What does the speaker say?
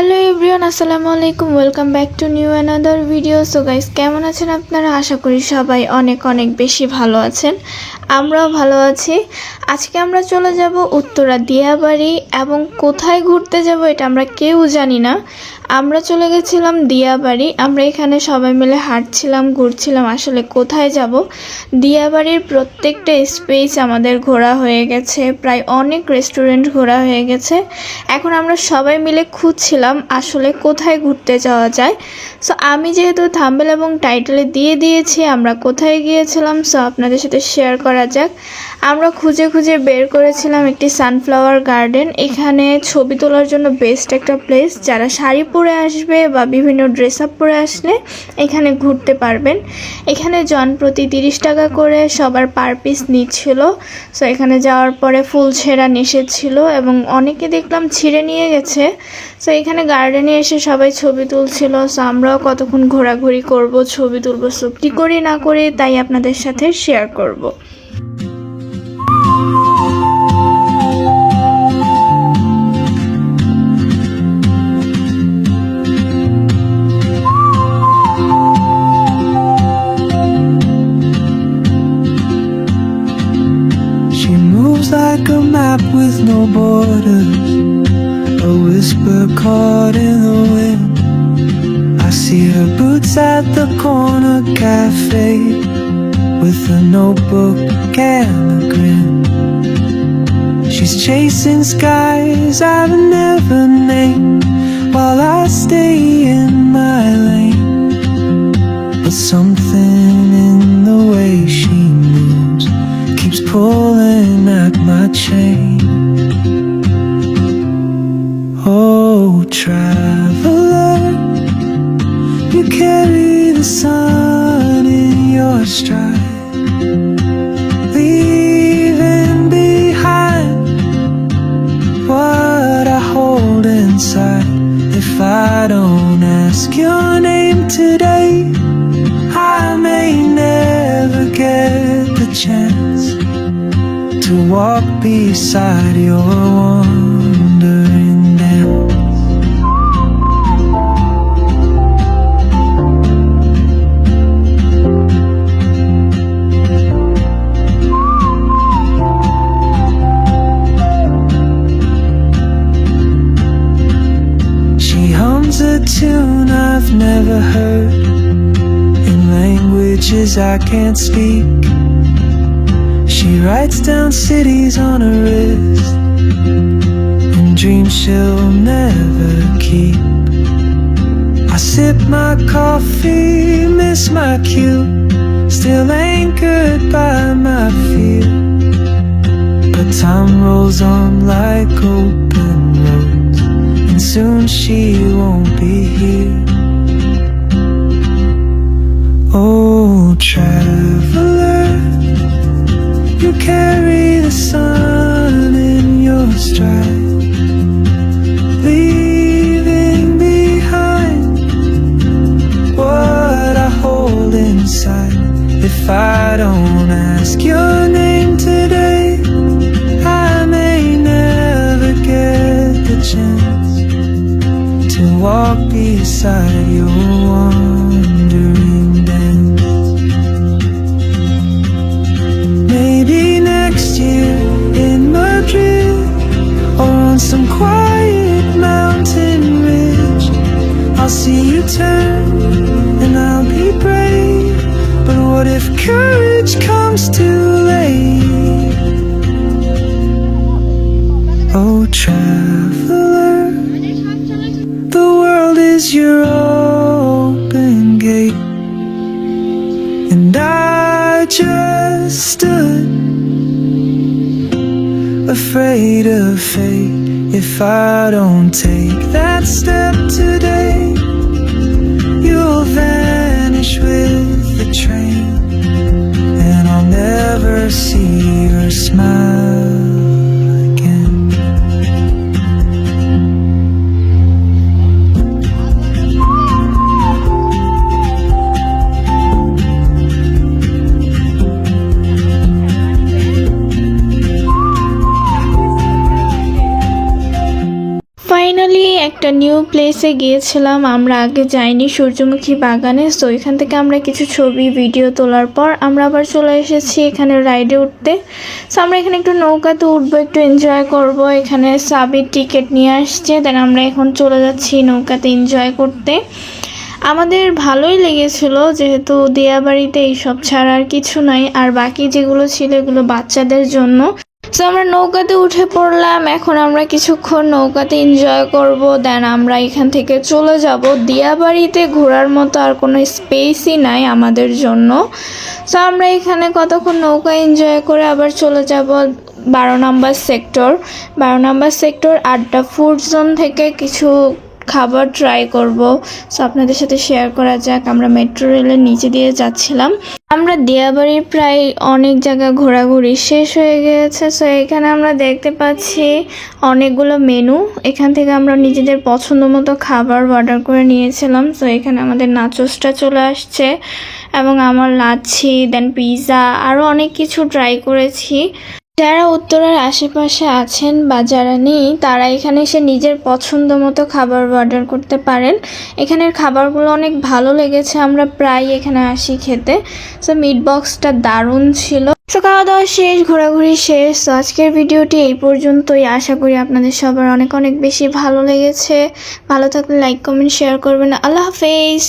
Hello everyone, আসসালামু আলাইকুম। Welcome back to new another video. So guys, কেমন আছেন আপনারা? আশা করি সবাই অনেক অনেক বেশি ভালো আছেন। আমরাও ভালো আছি। আজকে আমরা চলে যাব উত্তরা দিয়াবাড়ি, এবং কোথায় ঘুরতে যাব এটা আমরা কেউ জানি না। আমরা চলে গেছিলাম দিয়াবাড়ি। আমরা এখানে সবাই মিলে হাঁটছিলাম, ঘুরছিলাম। আসলে কোথায় যাব? দিয়াবাড়ির প্রত্যেকটা স্পেস আমাদের ঘোরা হয়ে গেছে, প্রায় অনেক রেস্টুরেন্ট ঘোরা হয়ে গেছে। এখন আমরা সবাই মিলে খুঁজছিলাম আসলে কোথায় ঘুরতে যাওয়া যায়। সো আমি যেহেতু থাম্বনেল এবং টাইটেলে দিয়ে দিয়েছি আমরা কোথায় গিয়েছিলাম, সো আপনাদের সাথে শেয়ার করা যাক। আমরা খুঁজে খুঁজে বের করেছিলাম একটি সানফ্লাওয়ার গার্ডেন। এখানে ছবি তোলার জন্য বেস্ট একটা প্লেস। যারা শাড়ি পরে আসবে বা বিভিন্ন ড্রেস আপ পরে আসলে এখানে ঘুরতে পারবেন। এখানে জন প্রতি 30 টাকা করে সবার পার পিস নিচ্ছিল। সো এখানে যাওয়ার পরে ফুল ছেঁড়া নিষেধ ছিল এবং অনেকে দেখলাম ছিঁড়ে নিয়ে গেছে। সো এখানে গার্ডেনে এসে সবাই ছবি তুলছিল। সো আমরাও কতক্ষণ ঘোরাঘুরি করব, ছবি তুলব। সো কী করি না করি তাই আপনাদের সাথে শেয়ার করব। Like a map with no borders, a whisper caught in the wind. I see her boots at the corner cafe with a notebook and a grin. She's chasing skies I've never named while I stay in my lane. But something in the way she moves keeps pulling at my chain. Oh, traveler, you carry the sun in your stride, leaving behind what I hold inside. If I don't ask your name today, I may never get the chance to walk beside your wandering dance. She hums a tune I've never heard in languages I can't speak. She writes down cities on her wrist and dreams she'll never keep. I sip my coffee, miss my cue, still anchored by my fear. But time rolls on like open roads, and soon she won't be here. Oh, traveler, you carry the sun in your stride, leaving behind what I hold inside. If I don't ask your name today, I may never get the chance to walk beside your wandering dance. Maybe next year in Madrid, or on some quiet mountain ridge, I'll see you turn and I'll be brave. But what if courage comes too late? Oh, traveler, the world is your open gate, and I just stood afraid of fate. If I don't take that step today, you'll vanish with the train, and I'll never see your smile again. Finally একটা new প্লেসে গিয়েছিলাম, আমরা আগে যাইনি, সূর্যমুখী বাগানে। So এখান থেকে আমরা কিছু ছবি ভিডিও তোলার পর আমরা আবার চলে এসেছি এখানে রাইডে উঠতে। সো আমরা এখানে একটু নৌকাতে উঠবো, একটু এনজয় করব। এখানে সাবির টিকিট নিয়ে আসছে, দেন আমরা এখন চলে যাচ্ছি নৌকাতে এনজয় করতে। আমাদের ভালোই লেগেছিল, যেহেতু দিয়াবাড়িতে এইসব ছাড়া আর কিছু নাই, আর বাকি যেগুলো ছিল এগুলো বাচ্চাদের জন্য। সো আমরা নৌকাতে উঠে পড়লাম, এখন আমরা কিছুক্ষণ নৌকাতে এনজয় করব, দেন আমরা এখান থেকে চলে যাব। দিয়াবাড়িতে ঘোরার মতো আর কোনো স্পেসই নাই আমাদের জন্য। সো আমরা এখানে কতক্ষণ নৌকা এনজয় করে আবার চলে যাব 12 নম্বর সেক্টর। 12 নম্বর সেক্টর আড্ডা ফুড জোন থেকে কিছু খাবার ট্রাই করব। সো আপনাদের সাথে শেয়ার করা যাক। আমরা মেট্রো রেলের নিচে দিয়ে যাচ্ছিলাম। আমরা দিয়াবাড়ির প্রায় অনেক জায়গা ঘোরাঘুরি শেষ হয়ে গিয়েছে। সো এখানে আমরা দেখতে পাচ্ছি অনেকগুলো মেনু, এখান থেকে আমরা নিজেদের পছন্দ মতো খাবার অর্ডার করে নিয়েছিলাম। সো এখানে আমাদের নাচোসটা চলে আসছে এবং আমার লাচ্ছি, দেন পিৎজা, আরও অনেক কিছু ট্রাই করেছি। যারা উত্তরার আশেপাশে আছেন বা যারা নেই, তারা এখানে এসে নিজের পছন্দ মতো খাবার অর্ডার করতে পারেন। এখানের খাবারগুলো অনেক ভালো লেগেছে, আমরা প্রায় এখানে আসি খেতে। সো মিট বক্সটা দারুণ ছিল। সো খাওয়া দাওয়া শেষ, ঘোরাঘুরি শেষ। তো আজকের ভিডিওটি এই পর্যন্তই। আশা করি আপনাদের সবার অনেক অনেক বেশি ভালো লেগেছে। ভালো থাকলে লাইক কমেন্ট শেয়ার করবেন। আল্লাহ হাফেজ।